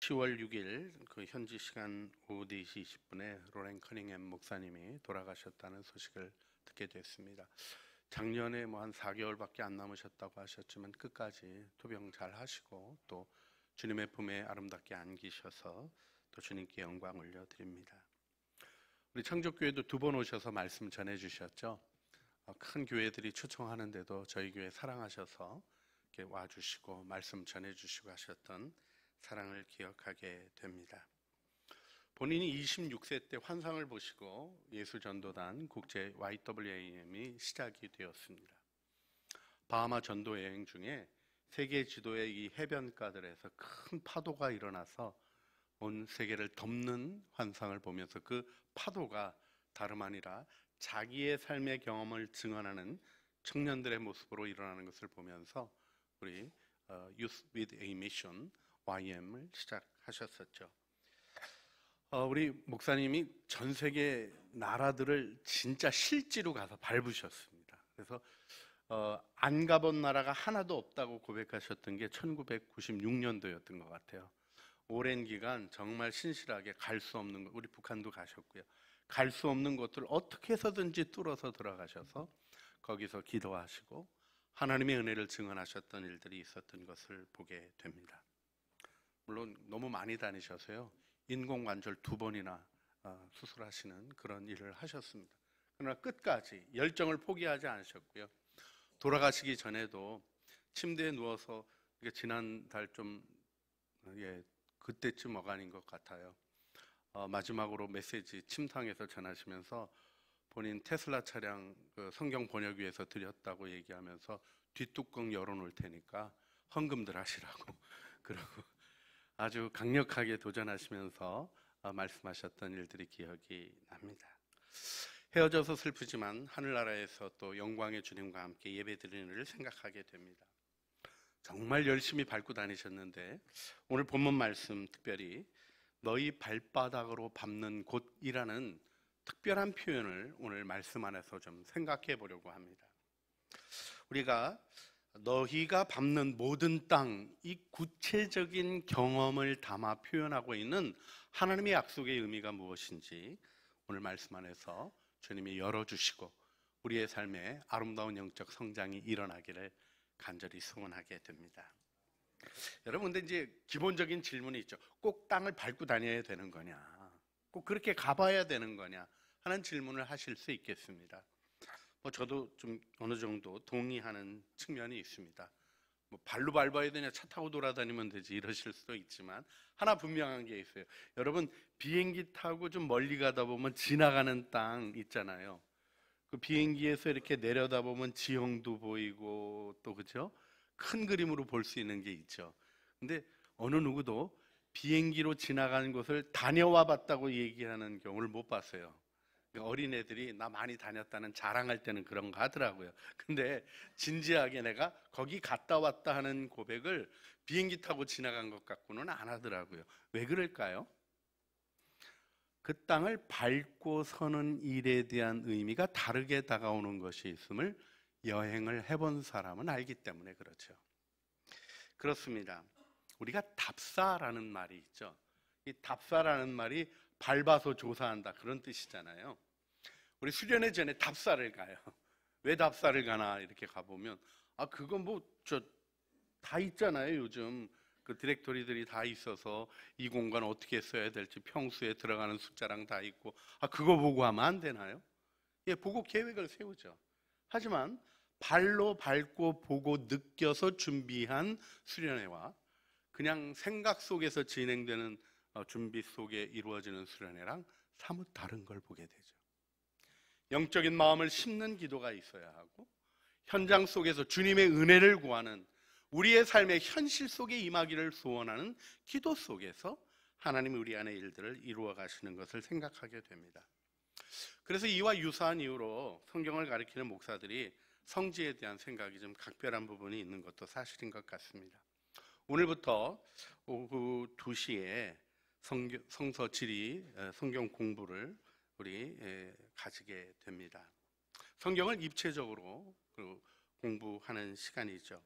10월 6일 그 현지 시간 오후 4시 20분에 로렌 커닝햄 목사님이 돌아가셨다는 소식을 듣게 됐습니다. 작년에 뭐 한 4개월밖에 안 남으셨다고 하셨지만 끝까지 투병 잘 하시고 또 주님의 품에 아름답게 안기셔서 또 주님께 영광 올려드립니다. 우리 창조교회도 2번 오셔서 말씀 전해주셨죠. 큰 교회들이 초청하는데도 저희 교회 사랑하셔서 이렇게 와주시고 말씀 전해주시고 하셨던 사랑을 기억하게 됩니다. 본인이 26세 때 환상을 보시고 예수전도단 국제 YWAM이 시작이 되었습니다. 바하마 전도 여행 중에 세계 지도의 이 해변가들에서 큰 파도가 일어나서 온 세계를 덮는 환상을 보면서 그 파도가 다름 아니라 자기의 삶의 경험을 증언하는 청년들의 모습으로 일어나는 것을 보면서 우리 Youth with a Mission YM을 시작하셨었죠. 우리 목사님이 전 세계 나라들을 진짜 실지로 가서 밟으셨습니다. 그래서 안 가본 나라가 하나도 없다고 고백하셨던 게 1996년도였던 것 같아요. 오랜 기간 정말 신실하게 갈 수 없는 것, 우리 북한도 가셨고요. 갈 수 없는 곳을 어떻게 해서든지 뚫어서 들어가셔서 거기서 기도하시고 하나님의 은혜를 증언하셨던 일들이 있었던 것을 보게 됩니다. 물론 너무 많이 다니셔서요. 인공관절 2번이나 수술하시는 그런 일을 하셨습니다. 그러나 끝까지 열정을 포기하지 않으셨고요. 돌아가시기 전에도 침대에 누워서 지난달 좀 그때쯤 어간인 것 같아요. 마지막으로 메시지 침상에서 전하시면서 본인 테슬라 차량 성경 번역위에서 드렸다고 얘기하면서 뒷뚜껑 열어놓을 테니까 헌금들 하시라고 그러고 아주 강력하게 도전하시면서 말씀하셨던 일들이 기억이 납니다. 헤어져서 슬프지만 하늘나라에서 또 영광의 주님과 함께 예배드리는 일을 생각하게 됩니다. 정말 열심히 밟고 다니셨는데 오늘 본문 말씀 특별히 너희 발바닥으로 밟는 곳이라는 특별한 표현을 오늘 말씀 안에서 좀 생각해 보려고 합니다. 우리가 너희가 밟는 모든 땅, 이 구체적인 경험을 담아 표현하고 있는 하나님의 약속의 의미가 무엇인지 오늘 말씀 안에서 주님이 열어주시고 우리의 삶에 아름다운 영적 성장이 일어나기를 간절히 소원하게 됩니다. 여러분, 근데 이제 기본적인 질문이 있죠. 꼭 땅을 밟고 다녀야 되는 거냐? 꼭 그렇게 가봐야 되는 거냐? 하는 질문을 하실 수 있겠습니다. 저도 좀 어느 정도 동의하는 측면이 있습니다. 발로 밟아야 되냐, 차 타고 돌아다니면 되지 이러실 수도 있지만 하나 분명한 게 있어요. 여러분, 비행기 타고 좀 멀리 가다 보면 지나가는 땅 있잖아요. 그 비행기에서 이렇게 내려다 보면 지형도 보이고 또 그죠? 큰 그림으로 볼 수 있는 게 있죠. 근데 어느 누구도 비행기로 지나가는 곳을 다녀와 봤다고 얘기하는 경우를 못 봤어요. 어린애들이 나 많이 다녔다는 자랑할 때는 그런 거 하더라고요. 근데 진지하게 내가 거기 갔다 왔다 하는 고백을 비행기 타고 지나간 것 같고는 안 하더라고요. 왜 그럴까요? 그 땅을 밟고 서는 일에 대한 의미가 다르게 다가오는 것이 있음을 여행을 해본 사람은 알기 때문에 그렇죠. 그렇습니다. 우리가 답사라는 말이 있죠. 이 답사라는 말이 밟아서 조사한다 그런 뜻이잖아요. 우리 수련회 전에 답사를 가요. 왜 답사를 가나 이렇게 가보면 그건 다 있잖아요. 요즘 그 디렉토리들이 다 있어서 이 공간 어떻게 써야 될지 평수에 들어가는 숫자랑 다 있고 그거 보고 하면 안 되나요? 보고 계획을 세우죠. 하지만 발로 밟고 보고 느껴서 준비한 수련회와 그냥 생각 속에서 진행되는 준비 속에 이루어지는 수련회랑 사뭇 다른 걸 보게 되죠. 영적인 마음을 심는 기도가 있어야 하고 현장 속에서 주님의 은혜를 구하는 우리의 삶의 현실 속에 임하기를 소원하는 기도 속에서 하나님이 우리 안의 일들을 이루어 가시는 것을 생각하게 됩니다. 그래서 이와 유사한 이유로 성경을 가리키는 목사들이 성지에 대한 생각이 좀 각별한 부분이 있는 것도 사실인 것 같습니다. 오늘부터 오후 2시에 성서 지리 성경 공부를 우리 가지게 됩니다. 성경을 입체적으로 공부하는 시간이죠.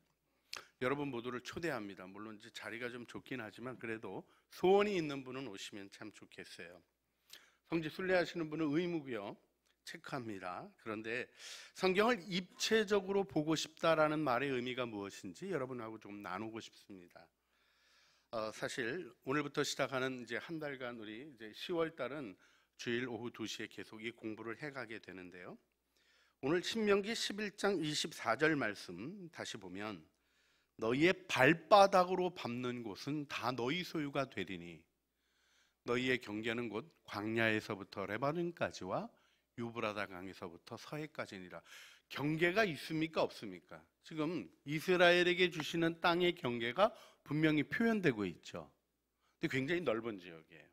여러분 모두를 초대합니다. 물론 이제 자리가 좀 좁긴 하지만 그래도 소원이 있는 분은 오시면 참 좋겠어요. 성지 순례하시는 분은 의무고요. 체크합니다. 그런데 성경을 입체적으로 보고 싶다라는 말의 의미가 무엇인지 여러분하고 좀 나누고 싶습니다. 사실 오늘부터 시작하는 이제 한 달간 우리 이제 10월 달은 주일 오후 2시에 계속 이 공부를 해가게 되는데요. 오늘 신명기 11장 24절 말씀 다시 보면 너희의 발바닥으로 밟는 곳은 다 너희 소유가 되리니 너희의 경계는 곧 광야에서부터 레바논까지와 유브라다 강에서부터 서해까지니라. 경계가 있습니까 없습니까? 지금 이스라엘에게 주시는 땅의 경계가 분명히 표현되고 있죠. 근데 굉장히 넓은 지역이에요.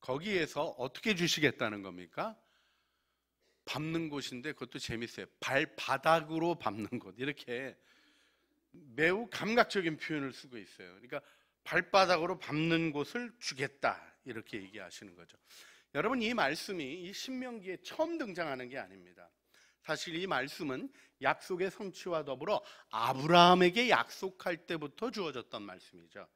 거기에서 어떻게 주시겠다는 겁니까? 밟는 곳인데 그것도 재밌어요. 발바닥으로 밟는 곳, 이렇게 매우 감각적인 표현을 쓰고 있어요. 그러니까 발바닥으로 밟는 곳을 주겠다, 이렇게 얘기하시는 거죠. 여러분, 이 말씀이 이 신명기에 처음 등장하는 게 아닙니다. 사실 이 말씀은 약속의 성취와 더불어 아브라함에게 약속할 때부터 주어졌던 말씀이죠.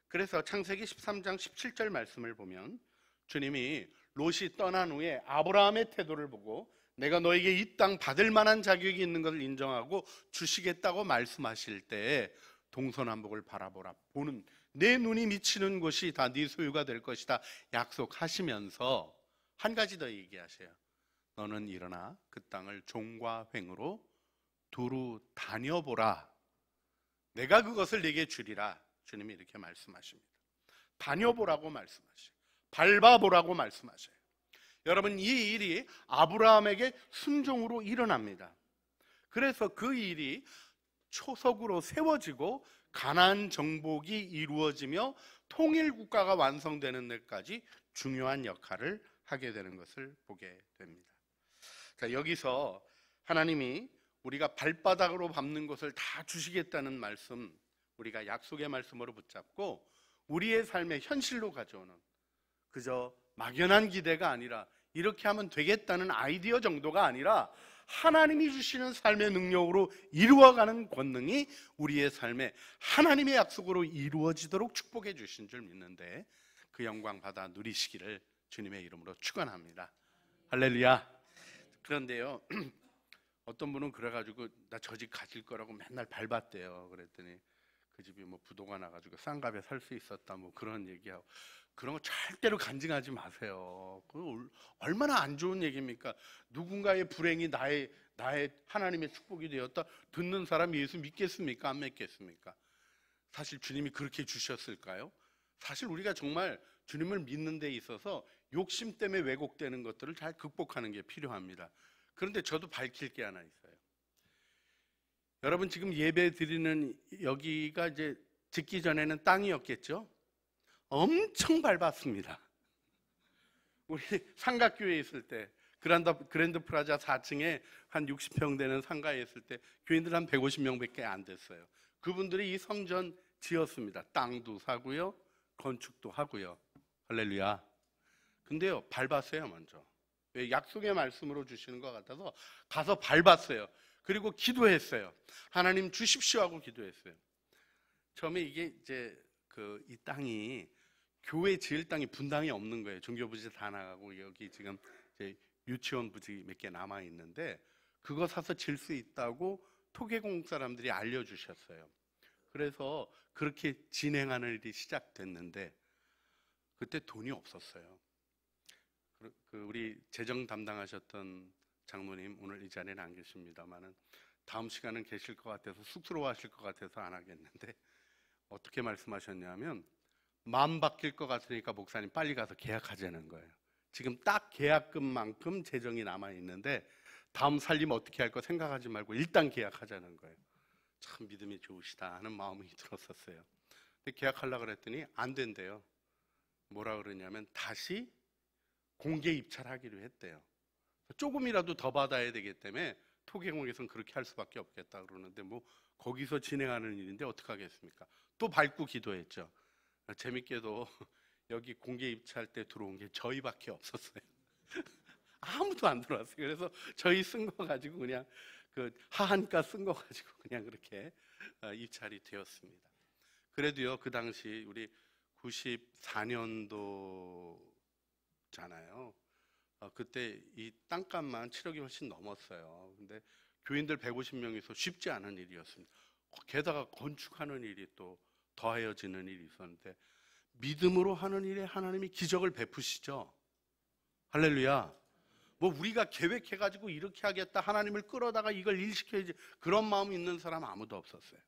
그래서 창세기 13장 17절 말씀을 보면 주님이 롯이 떠난 후에 아브라함의 태도를 보고 내가 너에게 이 땅 받을 만한 자격이 있는 것을 인정하고 주시겠다고 말씀하실 때 동서남북을 바라보라, 보는 내 눈이 미치는 곳이 다 네 소유가 될 것이다 약속하시면서 한 가지 더 얘기하세요. 너는 일어나 그 땅을 종과 횡으로 두루 다녀보라, 내가 그것을 네게 주리라. 주님이 이렇게 말씀하십니다. 다녀보라고 말씀하셔요. 밟아보라고 말씀하셔요. 여러분, 이 일이 아브라함에게 순종으로 일어납니다. 그래서 그 일이 초석으로 세워지고 가나안 정복이 이루어지며 통일국가가 완성되는 데까지 중요한 역할을 하게 되는 것을 보게 됩니다. 자, 여기서 하나님이 우리가 발바닥으로 밟는 것을 다 주시겠다는 말씀, 우리가 약속의 말씀으로 붙잡고 우리의 삶의 현실로 가져오는, 그저 막연한 기대가 아니라 이렇게 하면 되겠다는 아이디어 정도가 아니라 하나님이 주시는 삶의 능력으로 이루어가는 권능이 우리의 삶에 하나님의 약속으로 이루어지도록 축복해 주신 줄 믿는데 그 영광 받아 누리시기를 주님의 이름으로 축원합니다. 할렐루야. 그런데요, 어떤 분은 그래가지고 나 저 집 가질 거라고 맨날 밟았대요. 그랬더니 그 집이 뭐 부도가 나가지고 싼 값에 살 수 있었다, 뭐 그런 얘기하고. 그런 거 절대로 간증하지 마세요. 그 얼마나 안 좋은 얘기입니까? 누군가의 불행이 나의 하나님의 축복이 되었다. 듣는 사람이 예수 믿겠습니까? 안 믿겠습니까? 사실 주님이 그렇게 주셨을까요? 사실 우리가 정말 주님을 믿는 데 있어서 욕심 때문에 왜곡되는 것들을 잘 극복하는 게 필요합니다. 그런데 저도 밝힐 게 하나 있어요. 여러분, 지금 예배 드리는 여기가 이제 짓기 전에는 땅이었겠죠? 엄청 밟았습니다. 우리 상가교회에 있을 때 그랜드 프라자 4층에 한 60평 되는 상가에 있을 때 교인들 한 150명밖에 안 됐어요. 그분들이 이 성전 지었습니다. 땅도 사고요, 건축도 하고요. 할렐루야. 근데요, 밟았어요. 먼저 왜? 약속의 말씀으로 주시는 것 같아서 가서 밟았어요. 그리고 기도했어요. 하나님 주십시오 하고 기도했어요. 처음에 이게 이제 이 땅이 교회 지을 땅이 분당이 없는 거예요. 종교 부지 다 나가고 여기 지금 이제 유치원 부지 몇 개 남아 있는데 그거 사서 질 수 있다고 토계공 사람들이 알려주셨어요. 그래서 그렇게 진행하는 일이 시작됐는데 그때 돈이 없었어요. 우리 재정 담당하셨던 장로님 오늘 이 자리에는 안 계십니다만은 다음 시간은 계실 것 같아서 쑥스러워하실 것 같아서 안 하겠는데 어떻게 말씀하셨냐면 마음 바뀔 것 같으니까 목사님 빨리 가서 계약하자는 거예요. 지금 딱 계약금만큼 재정이 남아있는데 다음 살림 어떻게 할 거 생각하지 말고 일단 계약하자는 거예요. 참 믿음이 좋으시다 하는 마음이 들었었어요. 근데 계약하려고 그랬더니 안 된대요. 뭐라 그러냐면 다시 공개 입찰하기로 했대요. 조금이라도 더 받아야 되기 때문에 토계공에서는 그렇게 할 수밖에 없겠다 그러는데 뭐 거기서 진행하는 일인데 어떡하겠습니까? 또 밟고 기도했죠. 재밌게도 여기 공개 입찰 때 들어온 게 저희밖에 없었어요. 아무도 안 들어왔어요. 그래서 저희 쓴 거 가지고 그냥 그 하한가 쓴 거 가지고 그냥 그렇게 입찰이 되었습니다. 그래도요, 그 당시 우리 94년도잖아요. 그때 이 땅값만 7억이 훨씬 넘었어요. 근데 교인들 150명이서 쉽지 않은 일이었습니다. 게다가 건축하는 일이 또 더하여지는 일이 있었는데, 믿음으로 하는 일에 하나님이 기적을 베푸시죠. 할렐루야. 뭐 우리가 계획해가지고 이렇게 하겠다, 하나님을 끌어다가 이걸 일시켜야지, 그런 마음이 있는 사람 아무도 없었어요.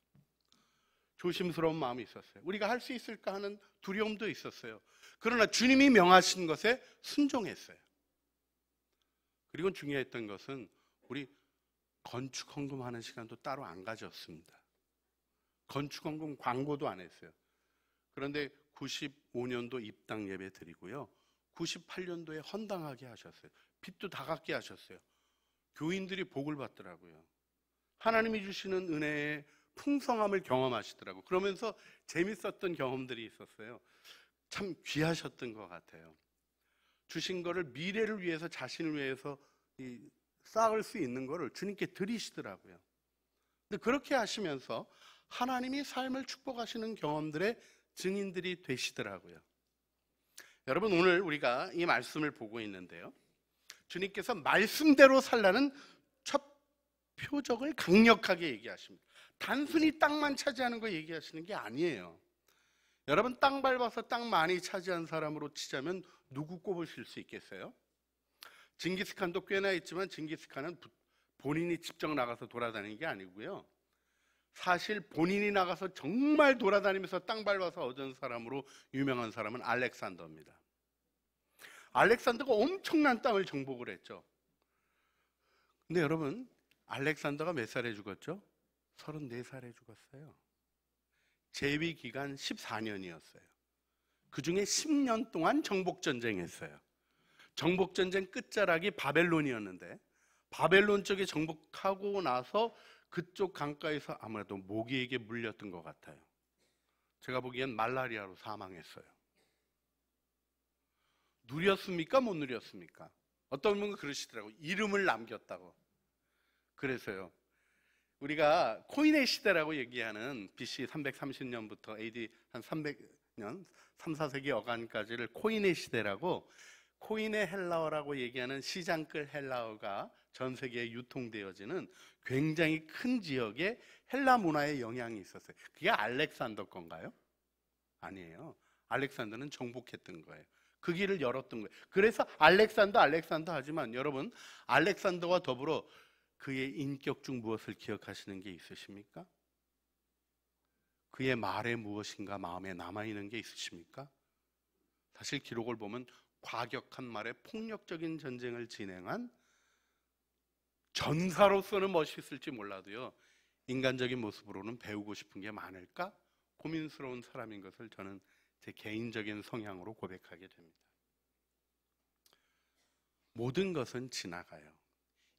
조심스러운 마음이 있었어요. 우리가 할 수 있을까 하는 두려움도 있었어요. 그러나 주님이 명하신 것에 순종했어요. 그리고 중요했던 것은 우리 건축헌금 하는 시간도 따로 안 가졌습니다. 건축헌금 광고도 안 했어요. 그런데 95년도 입당 예배 드리고요, 98년도에 헌당하게 하셨어요. 빚도 다 갚게 하셨어요. 교인들이 복을 받더라고요. 하나님이 주시는 은혜의 풍성함을 경험하시더라고요. 그러면서 재밌었던 경험들이 있었어요. 참 귀하셨던 것 같아요. 주신 거를 미래를 위해서, 자신을 위해서 쌓을 수 있는 거를 주님께 드리시더라고요. 근데 그렇게 하시면서 하나님이 삶을 축복하시는 경험들의 증인들이 되시더라고요. 여러분, 오늘 우리가 이 말씀을 보고 있는데요, 주님께서 말씀대로 살라는 첫 표적을 강력하게 얘기하십니다. 단순히 땅만 차지하는 거 얘기하시는 게 아니에요. 여러분, 땅 밟아서 땅 많이 차지한 사람으로 치자면 누구 꼽으실 수 있겠어요? 징기스칸도 꽤나 있지만 징기스칸은 본인이 직접 나가서 돌아다니는 게 아니고요, 사실 본인이 나가서 정말 돌아다니면서 땅 밟아서 얻은 사람으로 유명한 사람은 알렉산더입니다. 알렉산더가 엄청난 땅을 정복을 했죠. 근데 여러분, 알렉산더가 몇 살에 죽었죠? 34살에 죽었어요. 재위 기간 14년이었어요. 그 중에 10년 동안 정복전쟁 했어요. 정복전쟁 끝자락이 바벨론이었는데, 바벨론 쪽에 정복하고 나서 그쪽 강가에서 아무래도 모기에게 물렸던 것 같아요. 제가 보기엔 말라리아로 사망했어요. 누렸습니까? 못 누렸습니까? 어떤 분은 그러시더라고요. 이름을 남겼다고. 그래서요, 우리가 코인의 시대라고 얘기하는 BC 330년부터 AD 한 300년, 3, 4세기 어간까지를 코인의 시대라고, 코인의 헬라어라고 얘기하는 시장끌 헬라어가 전 세계에 유통되어지는 굉장히 큰 지역에 헬라 문화의 영향이 있었어요. 그게 알렉산더 건가요? 아니에요. 알렉산더는 정복했던 거예요. 그 길을 열었던 거예요. 그래서 알렉산더 하지만 여러분, 알렉산더와 더불어 그의 인격 중 무엇을 기억하시는 게 있으십니까? 그의 말에 무엇인가 마음에 남아있는 게 있으십니까? 사실 기록을 보면 과격한 말에 폭력적인 전쟁을 진행한 전사로서는 멋있을지 몰라도요, 인간적인 모습으로는 배우고 싶은 게 많을까 고민스러운 사람인 것을 저는 제 개인적인 성향으로 고백하게 됩니다. 모든 것은 지나가요.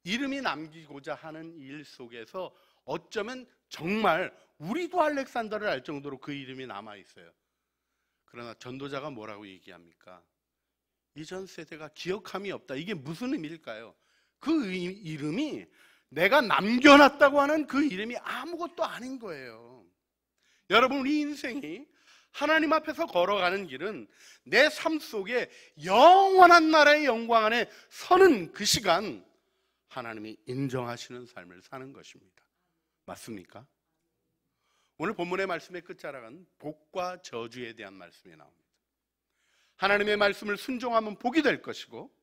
이름이 남기고자 하는 일 속에서 어쩌면 정말 우리도 알렉산더를 알 정도로 그 이름이 남아있어요. 그러나 전도자가 뭐라고 얘기합니까? 이전 세대가 기억함이 없다. 이게 무슨 의미일까요? 그 이름이 내가 남겨놨다고 하는 그 이름이 아무것도 아닌 거예요. 여러분, 우리 인생이 하나님 앞에서 걸어가는 길은 내 삶 속에 영원한 나라의 영광 안에 서는 그 시간, 하나님이 인정하시는 삶을 사는 것입니다. 맞습니까? 오늘 본문의 말씀의 끝자락은 복과 저주에 대한 말씀이 나옵니다. 하나님의 말씀을 순종하면 복이 될 것이고,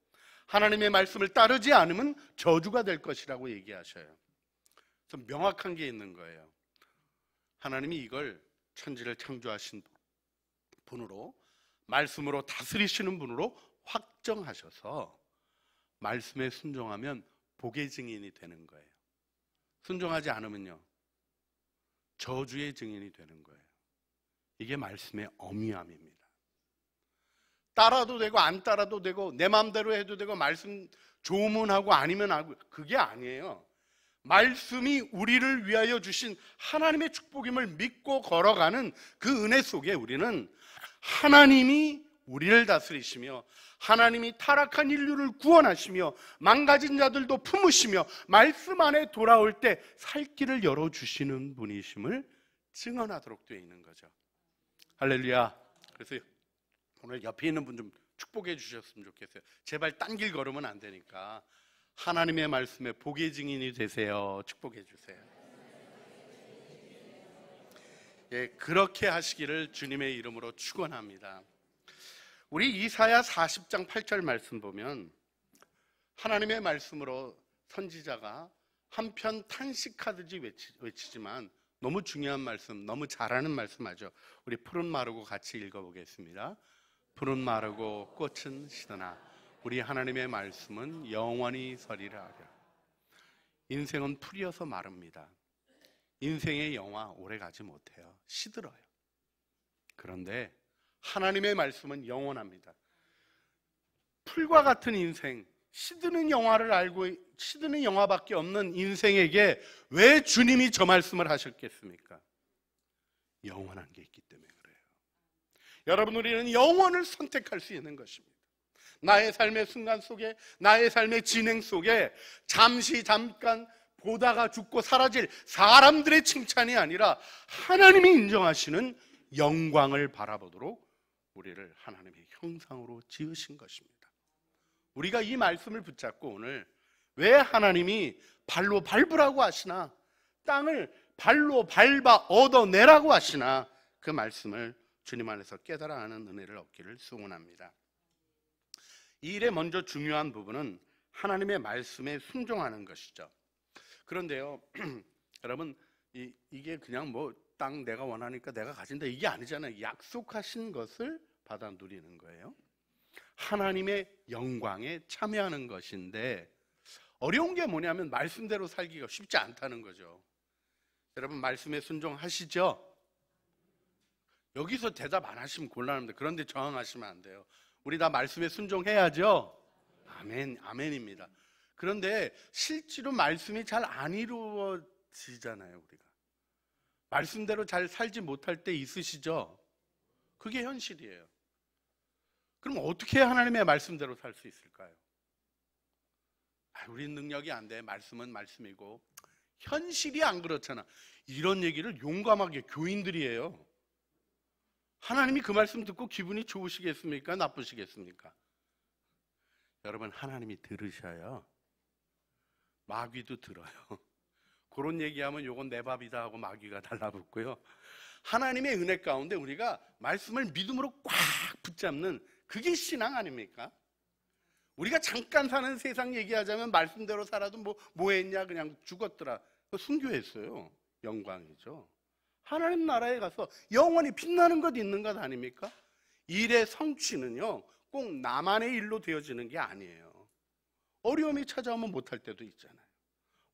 하나님의 말씀을 따르지 않으면 저주가 될 것이라고 얘기하셔요. 좀 명확한 게 있는 거예요. 하나님이 이걸 천지를 창조하신 분으로, 말씀으로 다스리시는 분으로 확정하셔서 말씀에 순종하면 복의 증인이 되는 거예요. 순종하지 않으면요, 저주의 증인이 되는 거예요. 이게 말씀의 엄미함입니다. 따라도 되고 안 따라도 되고 내 마음대로 해도 되고 말씀 좋으면 하고 아니면 하고, 그게 아니에요. 말씀이 우리를 위하여 주신 하나님의 축복임을 믿고 걸어가는 그 은혜 속에 우리는 하나님이 우리를 다스리시며 하나님이 타락한 인류를 구원하시며 망가진 자들도 품으시며 말씀 안에 돌아올 때 살 길을 열어주시는 분이심을 증언하도록 되어 있는 거죠. 할렐루야. 그래서 오늘 옆에 있는 분 좀 축복해 주셨으면 좋겠어요. 제발 딴 길 걸으면 안 되니까 하나님의 말씀에 복의 증인이 되세요. 축복해 주세요. 예, 그렇게 하시기를 주님의 이름으로 축원합니다. 우리 이사야 40장 8절 말씀 보면 하나님의 말씀으로 선지자가 한편 탄식하듯이 외치지만 너무 중요한 말씀, 너무 잘하는 말씀하죠. 우리 푸른 마르고 같이 읽어보겠습니다. 푸른 마르고 꽃은 시드나 우리 하나님의 말씀은 영원히 서리라 하랴. 인생은 풀이어서 마릅니다. 인생의 영화 오래가지 못해요. 시들어요. 그런데 하나님의 말씀은 영원합니다. 풀과 같은 인생, 시드는 영화밖에 없는 인생에게 왜 주님이 저 말씀을 하셨겠습니까? 영원한 게 있기 때문에 그래요. 여러분, 우리는 영원을 선택할 수 있는 것입니다. 나의 삶의 순간 속에, 나의 삶의 진행 속에 잠깐 보다가 죽고 사라질 사람들의 칭찬이 아니라 하나님이 인정하시는 영광을 바라보도록 우리를 하나님의 형상으로 지으신 것입니다. 우리가 이 말씀을 붙잡고 오늘 왜 하나님이 발로 밟으라고 하시나, 땅을 발로 밟아 얻어내라고 하시나, 그 말씀을 주님 안에서 깨달아 아는 은혜를 얻기를 소원합니다. 이 일의 먼저 중요한 부분은 하나님의 말씀에 순종하는 것이죠. 그런데요, 여러분, 이게 그냥 뭐 땅 내가 원하니까 내가 가진다 이게 아니잖아요. 약속하신 것을 받아 누리는 거예요. 하나님의 영광에 참여하는 것인데 어려운 게 뭐냐면 말씀대로 살기가 쉽지 않다는 거죠. 여러분, 말씀에 순종하시죠? 여기서 대답 안 하시면 곤란합니다. 그런데 저항하시면 안 돼요. 우리 다 말씀에 순종해야죠. 아멘, 아멘입니다. 그런데 실제로 말씀이 잘 안 이루어지잖아요. 우리가 말씀대로 잘 살지 못할 때 있으시죠? 그게 현실이에요. 그럼 어떻게 하나님의 말씀대로 살 수 있을까요? 우리 능력이 안 돼. 말씀은 말씀이고. 현실이 안 그렇잖아. 이런 얘기를 용감하게 교인들이 해요. 하나님이 그 말씀 듣고 기분이 좋으시겠습니까? 나쁘시겠습니까? 여러분, 하나님이 들으셔요. 마귀도 들어요. 그런 얘기하면 요건 내 밥이다 하고 마귀가 달라붙고요. 하나님의 은혜 가운데 우리가 말씀을 믿음으로 꽉 붙잡는 그게 신앙 아닙니까? 우리가 잠깐 사는 세상 얘기하자면 말씀대로 살아도 뭐 했냐, 그냥 죽었더라. 순교했어요. 영광이죠. 하나님 나라에 가서 영원히 빛나는 것 있는 것 아닙니까? 일의 성취는요 꼭 나만의 일로 되어지는 게 아니에요. 어려움이 찾아오면 못할 때도 있잖아요.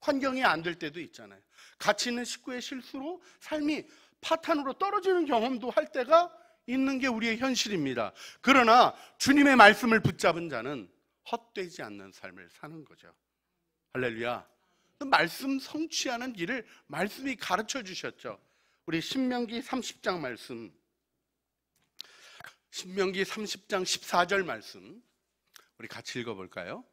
환경이 안 될 때도 있잖아요. 가치 있는 식구의 실수로 삶이 파탄으로 떨어지는 경험도 할 때가 있는 게 우리의 현실입니다. 그러나 주님의 말씀을 붙잡은 자는 헛되지 않는 삶을 사는 거죠. 할렐루야. 말씀 성취하는 길을 말씀이 가르쳐 주셨죠. 우리 신명기 30장 말씀, 신명기 30장 14절 말씀 우리 같이 읽어볼까요?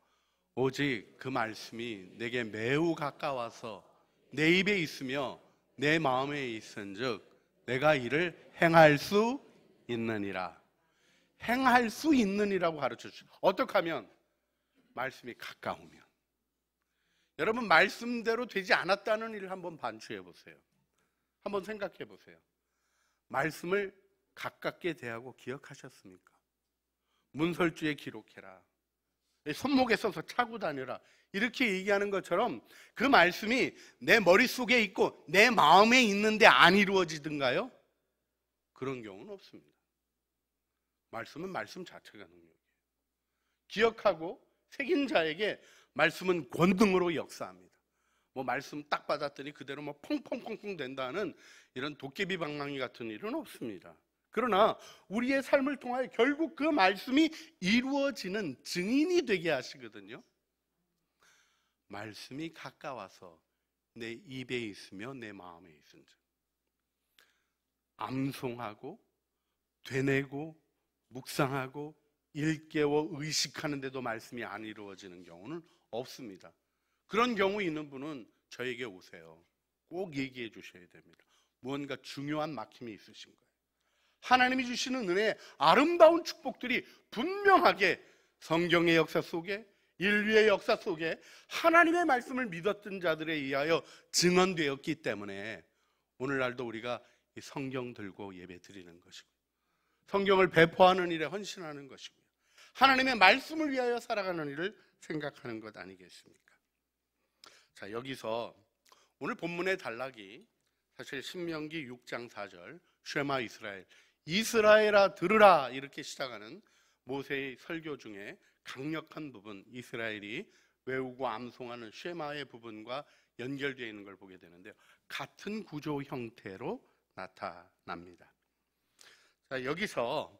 오직 그 말씀이 내게 매우 가까워서 내 입에 있으며 내 마음에 있은즉 내가 이를 행할 수 있느니라. 행할 수 있느니라고 가르쳐 주죠. 어떻게 하면? 말씀이 가까우면. 여러분, 말씀대로 되지 않았다는 일을 한번 반추해 보세요. 한번 생각해 보세요. 말씀을 가깝게 대하고 기억하셨습니까? 문설주에 기록해라. 손목에 써서 차고 다녀라. 이렇게 얘기하는 것처럼 그 말씀이 내 머릿속에 있고 내 마음에 있는데 안 이루어지던가요? 그런 경우는 없습니다. 말씀은 말씀 자체가 능력이에요. 기억하고 새긴 자에게 말씀은 권능으로 역사합니다. 말씀 딱 받았더니 그대로 펑펑펑펑 된다는 이런 도깨비 방망이 같은 일은 없습니다. 그러나 우리의 삶을 통하여 결국 그 말씀이 이루어지는 증인이 되게 하시거든요. 말씀이 가까워서 내 입에 있으며 내 마음에 있은즉 암송하고 되뇌고 묵상하고 일깨워 의식하는데도 말씀이 안 이루어지는 경우는 없습니다. 그런 경우 있는 분은 저에게 오세요. 꼭 얘기해 주셔야 됩니다. 무언가 중요한 막힘이 있으신 거예요. 하나님이 주시는 은혜의 아름다운 축복들이 분명하게 성경의 역사 속에, 인류의 역사 속에 하나님의 말씀을 믿었던 자들에 의하여 증언되었기 때문에 오늘날도 우리가 이 성경 들고 예배 드리는 것이고, 성경을 배포하는 일에 헌신하는 것이고요, 하나님의 말씀을 위하여 살아가는 일을 생각하는 것 아니겠습니까? 자, 여기서 오늘 본문의 단락이 사실 신명기 6장 4절 쉐마 이스라엘, 이스라엘아 들으라, 이렇게 시작하는 모세의 설교 중에 강력한 부분, 이스라엘이 외우고 암송하는 쉐마의 부분과 연결되어 있는 걸 보게 되는데요, 같은 구조 형태로 나타납니다. 자, 여기서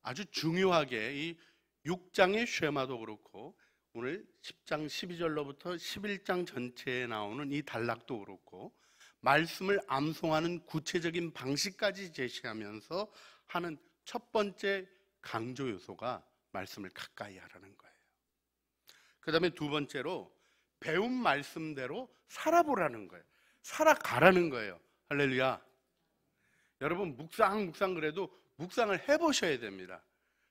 아주 중요하게 이 6장의 쉐마도 그렇고 오늘 10장 12절로부터 11장 전체에 나오는 이 단락도 그렇고 말씀을 암송하는 구체적인 방식까지 제시하면서 하는 첫 번째 강조 요소가 말씀을 가까이 하라는 거예요. 그 다음에 두 번째로 배운 말씀대로 살아보라는 거예요. 살아가라는 거예요. 할렐루야. 여러분, 묵상 그래도 묵상을 해보셔야 됩니다.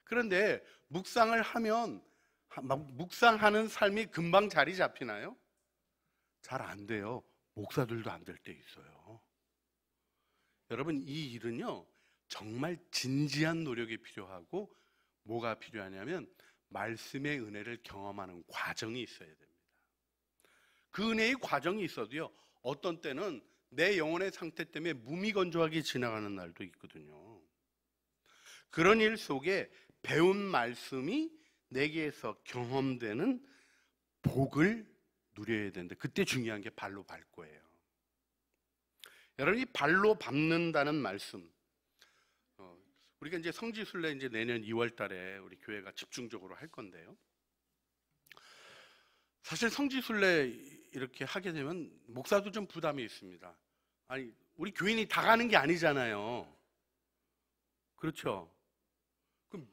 그런데 묵상을 하면 묵상하는 삶이 금방 자리 잡히나요? 잘 안 돼요. 목사들도 안 될 때 있어요. 여러분, 이 일은요 정말 진지한 노력이 필요하고, 뭐가 필요하냐면 말씀의 은혜를 경험하는 과정이 있어야 됩니다. 그 은혜의 과정이 있어도요, 어떤 때는 내 영혼의 상태 때문에 무미건조하게 지나가는 날도 있거든요. 그런 일 속에 배운 말씀이 내게서 경험되는 복을 누려야 되는데, 그때 중요한 게 발로 밟고예요. 여러분, 이 발로 밟는다는 말씀, 우리가 이제 성지순례 이제 내년 2월 달에 우리 교회가 집중적으로 할 건데요, 사실 성지순례 이렇게 하게 되면 목사도 좀 부담이 있습니다. 아니, 우리 교인이 다 가는 게 아니잖아요. 그렇죠? 그럼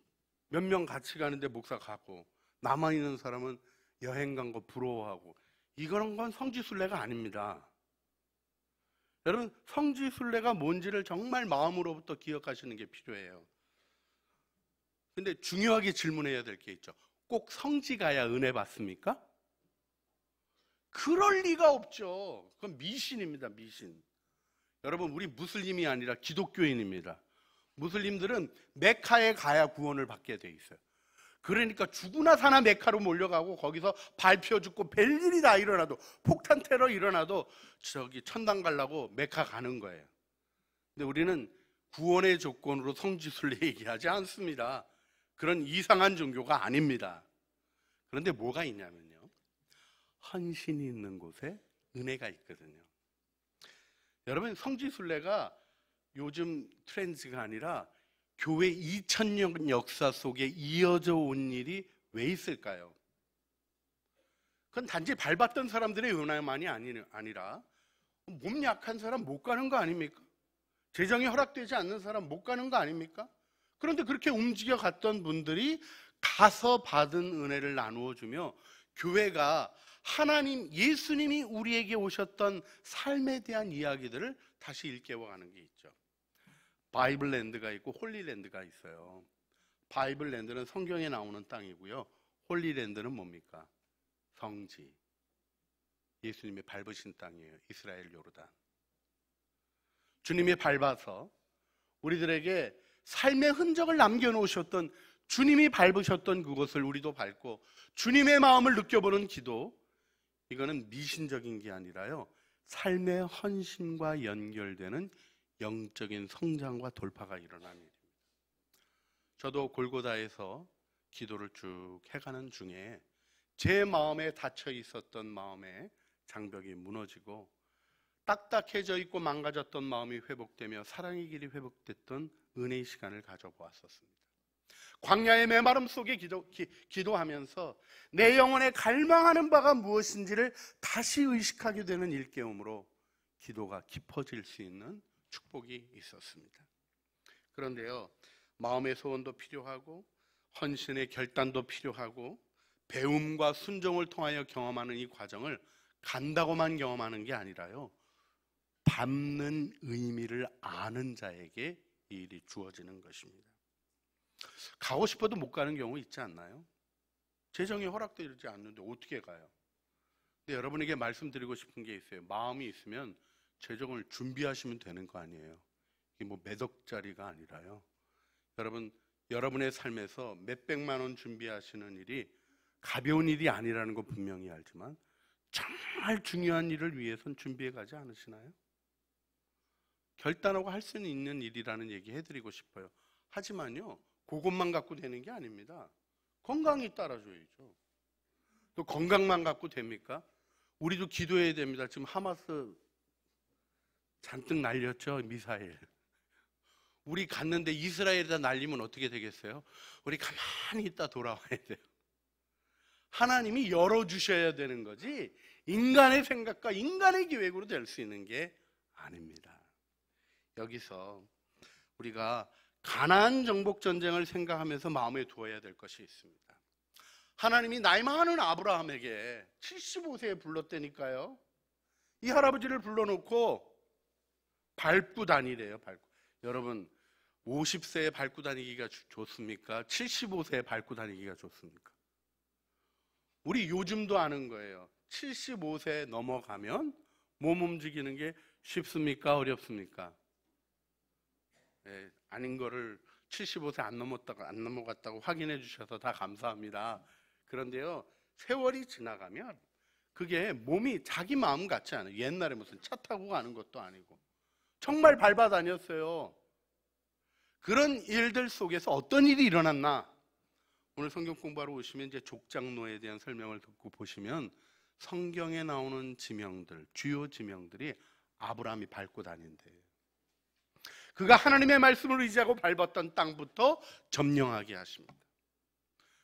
몇 명 같이 가는데 목사 가고 남아있는 사람은 여행 간 거 부러워하고, 이런 건 성지순례가 아닙니다. 여러분, 성지순례가 뭔지를 정말 마음으로부터 기억하시는 게 필요해요. 근데 중요하게 질문해야 될 게 있죠. 꼭 성지 가야 은혜 받습니까? 그럴 리가 없죠. 그건 미신입니다, 미신. 여러분, 우리 무슬림이 아니라 기독교인입니다. 무슬림들은 메카에 가야 구원을 받게 돼 있어요. 그러니까 죽으나 사나 메카로 몰려가고 거기서 밟혀 죽고 별일이 다 일어나도, 폭탄 테러 일어나도 저기 천당 가려고 메카 가는 거예요. 근데 우리는 구원의 조건으로 성지순례 얘기하지 않습니다. 그런 이상한 종교가 아닙니다. 그런데 뭐가 있냐면요, 헌신이 있는 곳에 은혜가 있거든요. 여러분, 성지순례가 요즘 트렌드가 아니라 교회 2000년 역사 속에 이어져 온 일이 왜 있을까요? 그건 단지 밟았던 사람들의 은혜만이 아니라 몸 약한 사람 못 가는 거 아닙니까? 재정이 허락되지 않는 사람 못 가는 거 아닙니까? 그런데 그렇게 움직여 갔던 분들이 가서 받은 은혜를 나누어 주며, 교회가 하나님, 예수님이 우리에게 오셨던 삶에 대한 이야기들을 다시 일깨워가는 게 있죠. 바이블랜드가 있고 홀리랜드가 있어요. 바이블랜드는 성경에 나오는 땅이고요, 홀리랜드는 뭡니까? 성지, 예수님이 밟으신 땅이에요. 이스라엘 요르단. 주님이 밟아서 우리들에게 삶의 흔적을 남겨놓으셨던, 주님이 밟으셨던 그곳을 우리도 밟고 주님의 마음을 느껴보는 기도, 이거는 미신적인 게 아니라요, 삶의 헌신과 연결되는 영적인 성장과 돌파가 일어나는 일입니다. 저도 골고다에서 기도를 쭉 해가는 중에 제 마음에 닫혀 있었던 마음의 장벽이 무너지고, 딱딱해져 있고 망가졌던 마음이 회복되며 사랑의 길이 회복됐던 은혜의 시간을 가져보았었습니다. 광야의 메마름 속에 기도하면서 내 영혼에 갈망하는 바가 무엇인지를 다시 의식하게 되는 일깨움으로 기도가 깊어질 수 있는 축복이 있었습니다. 그런데요, 마음의 소원도 필요하고 헌신의 결단도 필요하고 배움과 순종을 통하여 경험하는 이 과정을 간다고만 경험하는 게 아니라요, 밟는 의미를 아는 자에게 이 일이 주어지는 것입니다. 가고 싶어도 못 가는 경우 있지 않나요? 재정이 허락되지 않는데 어떻게 가요? 근데 여러분에게 말씀드리고 싶은 게 있어요. 마음이 있으면 재정을 준비하시면 되는 거 아니에요. 이게 뭐 몇 억짜리가 아니라요. 여러분의 삶에서 몇백만 원 준비하시는 일이 가벼운 일이 아니라는 거 분명히 알지만 정말 중요한 일을 위해선 준비해 가지 않으시나요? 결단하고 할 수 있는 일이라는 얘기 해드리고 싶어요. 하지만요, 그것만 갖고 되는 게 아닙니다. 건강이 따라줘야죠. 또 건강만 갖고 됩니까? 우리도 기도해야 됩니다. 지금 하마스 잔뜩 날렸죠, 미사일. 우리 갔는데 이스라엘에다 날리면 어떻게 되겠어요? 우리 가만히 있다 돌아와야 돼요. 하나님이 열어주셔야 되는 거지 인간의 생각과 인간의 계획으로 될 수 있는 게 아닙니다. 여기서 우리가 가나안 정복 전쟁을 생각하면서 마음에 두어야 될 것이 있습니다. 하나님이 나이 많은 아브라함에게 75세에 불렀다니까요. 이 할아버지를 불러놓고 밟고 다니래요. 여러분, 50세에 밟고 다니기가 좋습니까? 75세에 밟고 다니기가 좋습니까? 우리 요즘도 아는 거예요. 75세 넘어가면 몸 움직이는 게 쉽습니까? 어렵습니까? 네, 아닌 거를 75세 안 넘어갔다고 확인해 주셔서 다 감사합니다. 그런데요, 세월이 지나가면 그게 몸이 자기 마음 같지 않아요. 옛날에 무슨 차 타고 가는 것도 아니고 정말 밟아 다녔어요. 그런 일들 속에서 어떤 일이 일어났나? 오늘 성경 공부하러 오시면 이제 족장로에 대한 설명을 듣고 보시면 성경에 나오는 지명들, 주요 지명들이 아브라함이 밟고 다닌대요. 그가 하나님의 말씀을 의지하고 밟았던 땅부터 점령하게 하십니다.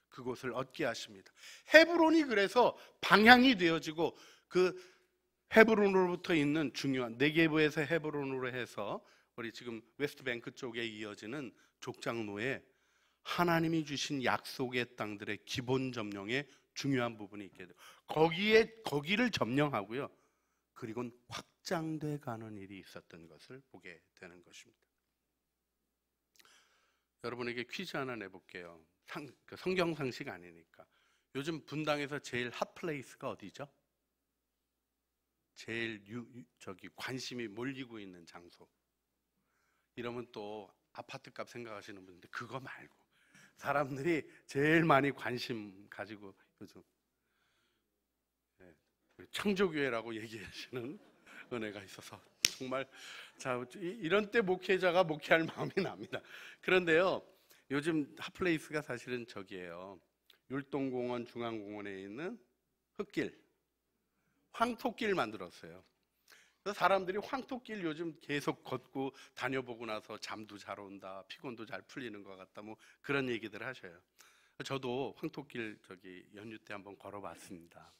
그곳을 얻게 하십니다. 헤브론이 그래서 방향이 되어지고 그 헤브론으로부터 있는 중요한 네게브에서 헤브론으로 해서 우리 지금 웨스트뱅크 쪽에 이어지는 족장로에 하나님이 주신 약속의 땅들의 기본 점령에 중요한 부분이 있게 돼요. 거기를 점령하고요. 그리고는 확장돼 가는 일이 있었던 것을 보게 되는 것입니다. 여러분에게 퀴즈 하나 내볼게요. 성경 상식 아니니까. 요즘 분당에서 제일 핫플레이스가 어디죠? 제일 관심이 몰리고 있는 장소. 이러면 또 아파트값 생각하시는 분인데 그거 말고 사람들이 제일 많이 관심 가지고 요즘 창조교회라고 얘기하시는 은혜가 있어서 정말 이런 때 목회자가 목회할 마음이 납니다. 그런데요, 요즘 핫플레이스가 사실은 저기예요. 율동공원 중앙공원에 있는 흙길, 황토길 만들었어요. 그래서 사람들이 황토길 요즘 계속 걷고 다녀보고 나서 잠도 잘 온다, 피곤도 잘 풀리는 것 같다, 뭐 그런 얘기들 하셔요. 저도 황토길 연휴 때 한번 걸어봤습니다.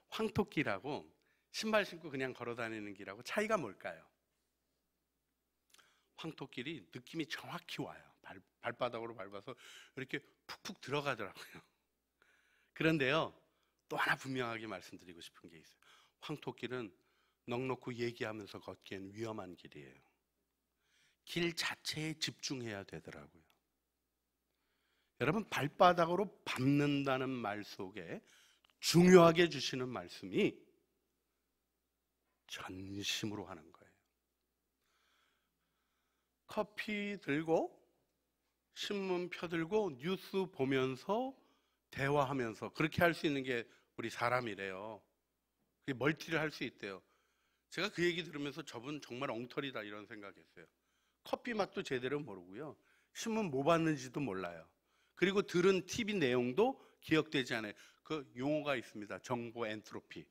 황토길하고 신발 신고 그냥 걸어 다니는 길하고 차이가 뭘까요? 황토길이 느낌이 정확히 와요. 발바닥으로 밟아서 이렇게 푹푹 들어가더라고요. 그런데요, 또 하나 분명하게 말씀드리고 싶은 게 있어요. 황토길은 넉넉히 얘기하면서 걷기엔 위험한 길이에요. 길 자체에 집중해야 되더라고요. 여러분, 발바닥으로 밟는다는 말 속에 중요하게 주시는 말씀이 전심으로 하는 거예요. 커피 들고 신문 펴들고 뉴스 보면서 대화하면서 그렇게 할 수 있는 게 우리 사람이래요. 멀티를 할 수 있대요. 제가 그 얘기 들으면서 저분 정말 엉터리다 이런 생각했어요. 커피 맛도 제대로 모르고요, 신문 뭐 봤는지도 몰라요. 그리고 들은 TV 내용도 기억되지 않아요. 그 용어가 있습니다. 정보 엔트로피.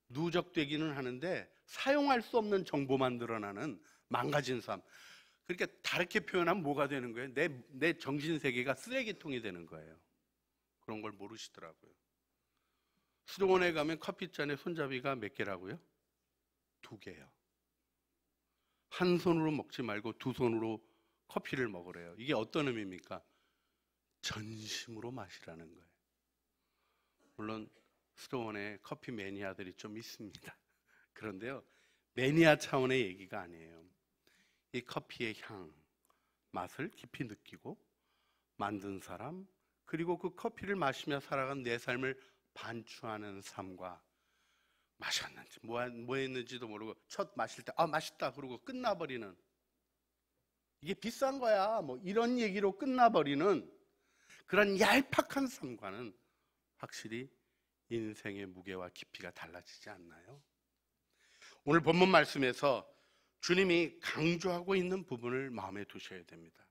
누적되기는 하는데 사용할 수 없는 정보만 늘어나는 망가진 삶. 그러니까 다르게 표현하면 뭐가 되는 거예요? 내 정신세계가 쓰레기통이 되는 거예요. 그런 걸 모르시더라고요. 수도원에 가면 커피잔에 손잡이가 몇 개라고요? 2개요. 한 손으로 먹지 말고 두 손으로 커피를 먹으래요. 이게 어떤 의미입니까? 전심으로 마시라는 거예요. 물론 수도원에 커피 매니아들이 좀 있습니다. 그런데요, 매니아 차원의 얘기가 아니에요. 이 커피의 향, 맛을 깊이 느끼고 만든 사람, 그리고 그 커피를 마시며 살아간 내 삶을 반추하는 삶과 마셨는지 뭐 했는지도 모르고 첫 마실 때 맛있다 그러고 끝나버리는, 이게 비싼 거야 뭐 이런 얘기로 끝나버리는 그런 얄팍한 삶과는 확실히 인생의 무게와 깊이가 달라지지 않나요? 오늘 본문 말씀에서 주님이 강조하고 있는 부분을 마음에 두셔야 됩니다.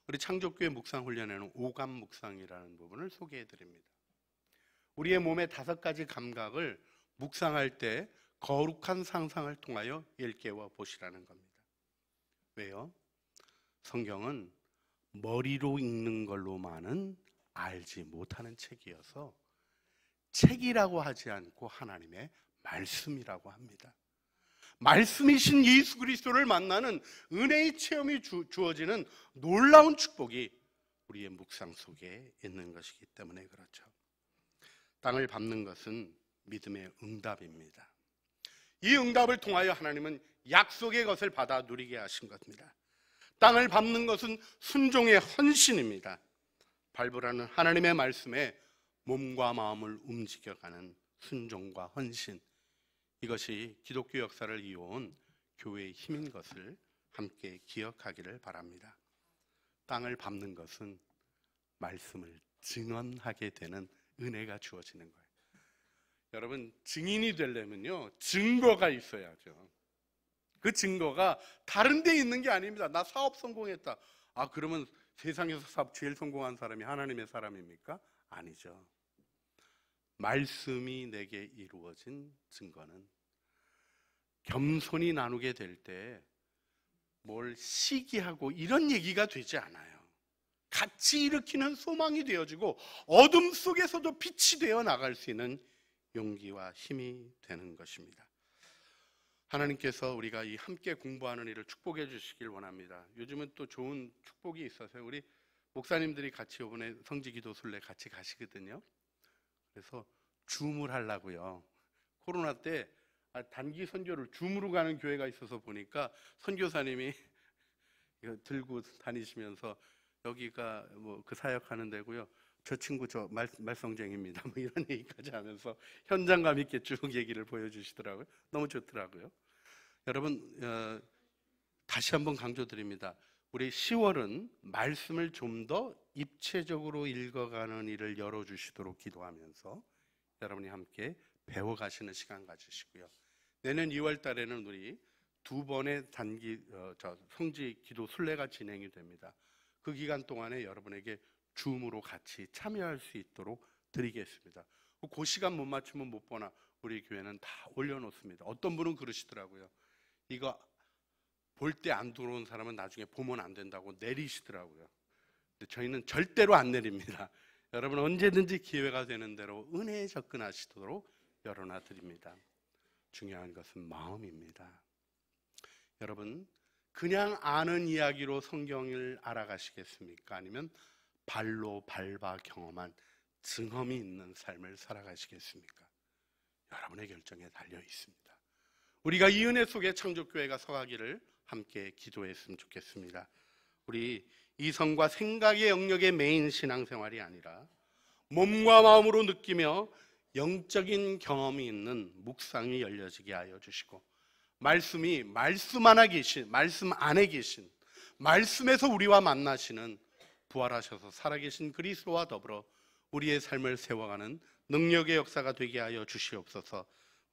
우리 창조교회 묵상훈련에는 오감 묵상이라는 부분을 소개해 드립니다. 우리의 몸의 5가지 감각을 묵상할 때 거룩한 상상을 통하여 일깨워 보시라는 겁니다. 왜요? 성경은 머리로 읽는 걸로만은 알지 못하는 책이어서 책이라고 하지 않고 하나님의 말씀이라고 합니다. 말씀이신 예수 그리스도를 만나는 은혜의 체험이 주어지는 놀라운 축복이 우리의 묵상 속에 있는 것이기 때문에 그렇죠. 땅을 밟는 것은 믿음의 응답입니다. 이 응답을 통하여 하나님은 약속의 것을 받아 누리게 하신 겁니다. 땅을 밟는 것은 순종의 헌신입니다. 밟으라는 하나님의 말씀에 몸과 마음을 움직여가는 순종과 헌신, 이것이 기독교 역사를 이어온 교회의 힘인 것을 함께 기억하기를 바랍니다. 땅을 밟는 것은 말씀을 증언하게 되는 은혜가 주어지는 거예요. 여러분, 증인이 되려면요, 증거가 있어야죠. 그 증거가 다른 데 있는 게 아닙니다. 나 사업 성공했다. 그러면 세상에서 사업 제일 성공한 사람이 하나님의 사람입니까? 아니죠. 말씀이 내게 이루어진 증거는 겸손히 나누게 될 때 뭘 시기하고 이런 얘기가 되지 않아요. 같이 일으키는 소망이 되어지고 어둠 속에서도 빛이 되어 나갈 수 있는 용기와 힘이 되는 것입니다. 하나님께서 우리가 이 함께 공부하는 일을 축복해 주시길 원합니다. 요즘은 또 좋은 축복이 있어서 우리 목사님들이 같이 이번에 성지기도 순례 같이 가시거든요. 그래서 줌을 하려고요. 코로나 때 단기 선교를 줌으로 가는 교회가 있어서 보니까 선교사님이 이거 들고 다니시면서 여기가 뭐 그 사역하는 데고요. 저 친구 저 말썽쟁입니다. 뭐 이런 얘기까지 하면서 현장감 있게 쭉 얘기를 보여주시더라고요. 너무 좋더라고요. 여러분, 다시 한번 강조드립니다. 우리 10월은 말씀을 좀 더 입체적으로 읽어가는 일을 열어주시도록 기도하면서 여러분이 함께 배워가시는 시간 가지시고요. 내년 2월 달에는 우리 2번의 단기 성지 기도 순례가 진행이 됩니다. 그 기간 동안에 여러분에게 줌으로 같이 참여할 수 있도록 드리겠습니다. 그 시간 못 맞추면 못 보나 우리 교회는 다 올려놓습니다. 어떤 분은 그러시더라고요. 이거 볼 때 안 들어온 사람은 나중에 보면 안 된다고 내리시더라고요. 근데 저희는 절대로 안 내립니다. 여러분 언제든지 기회가 되는 대로 은혜에 접근하시도록 열어놔 드립니다. 중요한 것은 마음입니다. 여러분, 그냥 아는 이야기로 성경을 알아가시겠습니까? 아니면 발로 밟아 경험한 증험이 있는 삶을 살아가시겠습니까? 여러분의 결정에 달려 있습니다. 우리가 이 은혜 속에 창조교회가 서가기를 함께 기도했으면 좋겠습니다. 우리 이성과 생각의 영역의 메인 신앙생활이 아니라 몸과 마음으로 느끼며 영적인 경험이 있는 묵상이 열려지게 하여 주시고, 말씀이 말씀 안에 계신 말씀에서 우리와 만나시는 부활하셔서 살아계신 그리스도와 더불어 우리의 삶을 세워가는 능력의 역사가 되게 하여 주시옵소서.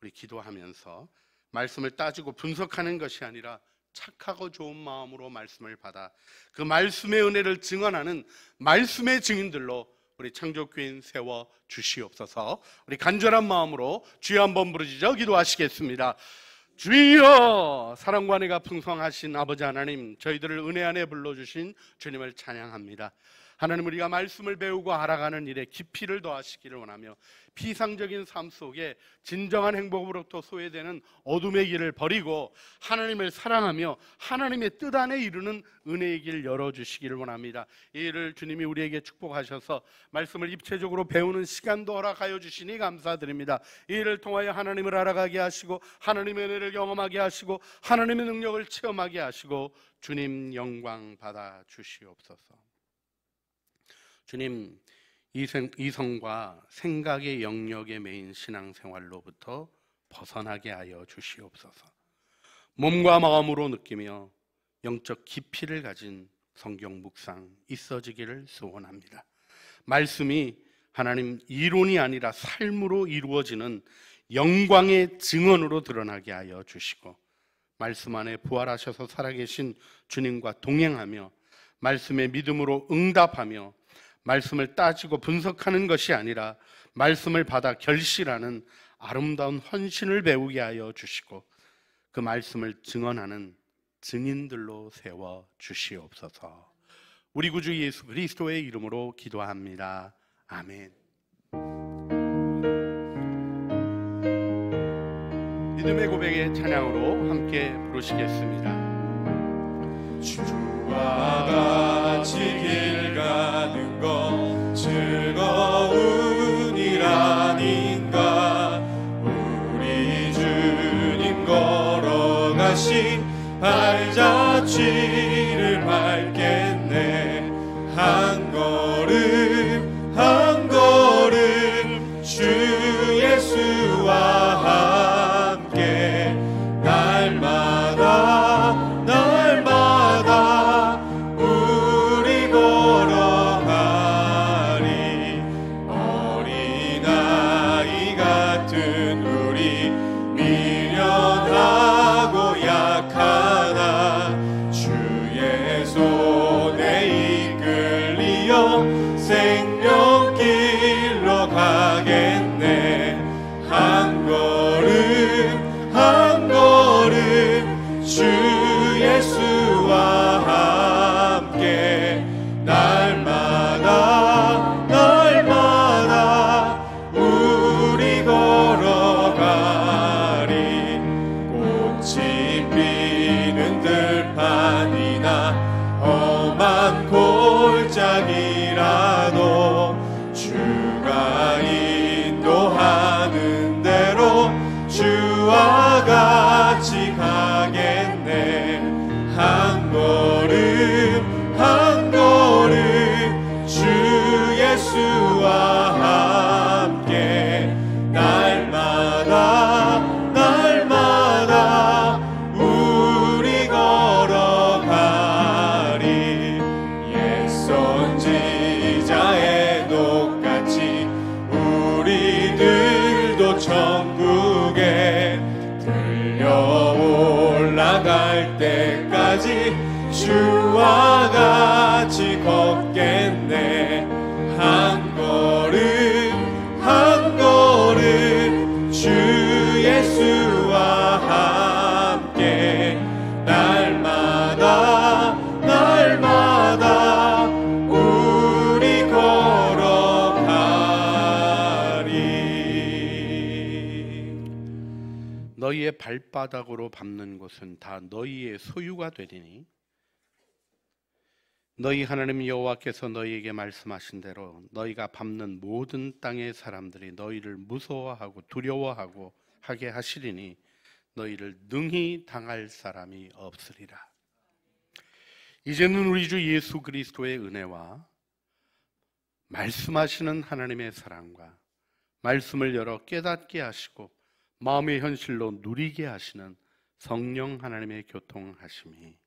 우리 기도하면서 말씀을 따지고 분석하는 것이 아니라 착하고 좋은 마음으로 말씀을 받아 그 말씀의 은혜를 증언하는 말씀의 증인들로 우리 창조교인 세워 주시옵소서. 우리 간절한 마음으로 주여 한번 부르짖어 기도하시겠습니다. 주여, 사랑과 은혜가 풍성하신 아버지 하나님, 저희들을 은혜 안에 불러주신 주님을 찬양합니다. 하나님, 우리가 말씀을 배우고 알아가는 일에 깊이를 더하시기를 원하며 피상적인 삶 속에 진정한 행복으로부터 소외되는 어둠의 길을 버리고 하나님을 사랑하며 하나님의 뜻 안에 이루는 은혜의 길 열어주시기를 원합니다. 이 일을 주님이 우리에게 축복하셔서 말씀을 입체적으로 배우는 시간도 허락하여 주시니 감사드립니다. 이 일을 통하여 하나님을 알아가게 하시고 하나님의 은혜를 경험하게 하시고 하나님의 능력을 체험하게 하시고 주님 영광 받아 주시옵소서. 주님, 이성과 생각의 영역에 매인 신앙생활로부터 벗어나게 하여 주시옵소서. 몸과 마음으로 느끼며 영적 깊이를 가진 성경 묵상 있어지기를 소원합니다. 말씀이 하나님 이론이 아니라 삶으로 이루어지는 영광의 증언으로 드러나게 하여 주시고 말씀 안에 부활하셔서 살아계신 주님과 동행하며 말씀의 믿음으로 응답하며 말씀을 따지고 분석하는 것이 아니라 말씀을 받아 결실하는 아름다운 헌신을 배우게 하여 주시고 그 말씀을 증언하는 증인들로 세워 주시옵소서. 우리 구주 예수 그리스도의 이름으로 기도합니다. 아멘. 믿음의 고백의 찬양으로 함께 부르시겠습니다. 주와 같이 길 가는 것 즐거운 일 아닌가. 우리 주님 걸어가신 발자취를 밟겠네. 한 걸음 한 걸음 주 예수와 함께 날마다 날마다 우리 걸어가리. 어린아이 같은 우리 미련하고 약하나 주의 손에 이끌리어 생명길로 가겠네. 한 걸음 한 걸음 주 예수와 함께 날마다 날마다 우리 걸어가리. 꽃이 피는 들판이나 험한 골짜기라도 주가 인도하는 대로 주와 같이 가겠네. 한 걸음 한 걸음 주 예수와 함께 날마다 날마다 우리 걸어가리. 옛 선지자의 똑같이 우리들도 천국에 들려 올라갈 때까지 주와 같이 걷겠네. 한 걸음 한 걸음 주 예수와 함께 날마다 날마다 우리 걸어가리. 너희의 발바닥으로 밟는 곳은 다 너희의 소유가 되리니 너희 하나님 여호와께서 너희에게 말씀하신 대로 너희가 밟는 모든 땅의 사람들이 너희를 무서워하고 두려워하고 하게 하시리니 너희를 능히 당할 사람이 없으리라. 이제는 우리 주 예수 그리스도의 은혜와 말씀하시는 하나님의 사랑과 말씀을 열어 깨닫게 하시고 마음의 현실로 누리게 하시는 성령 하나님의 교통하심이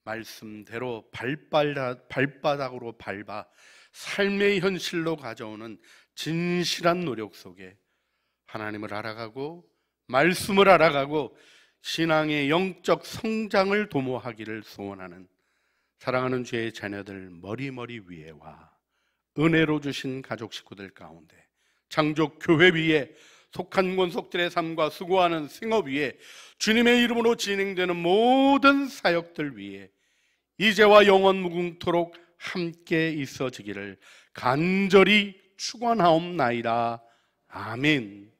말씀대로 발바닥으로 밟아 삶의 현실로 가져오는 진실한 노력 속에 하나님을 알아가고 말씀을 알아가고 신앙의 영적 성장을 도모하기를 소원하는 사랑하는 주의 자녀들 머리머리 위에와 은혜로 주신 가족 식구들 가운데 창조 교회 위에 속한 권속들의 삶과 수고하는 생업 위에 주님의 이름으로 진행되는 모든 사역들 위에 이제와 영원 무궁토록 함께 있어지기를 간절히 축원하옵나이다. 아멘.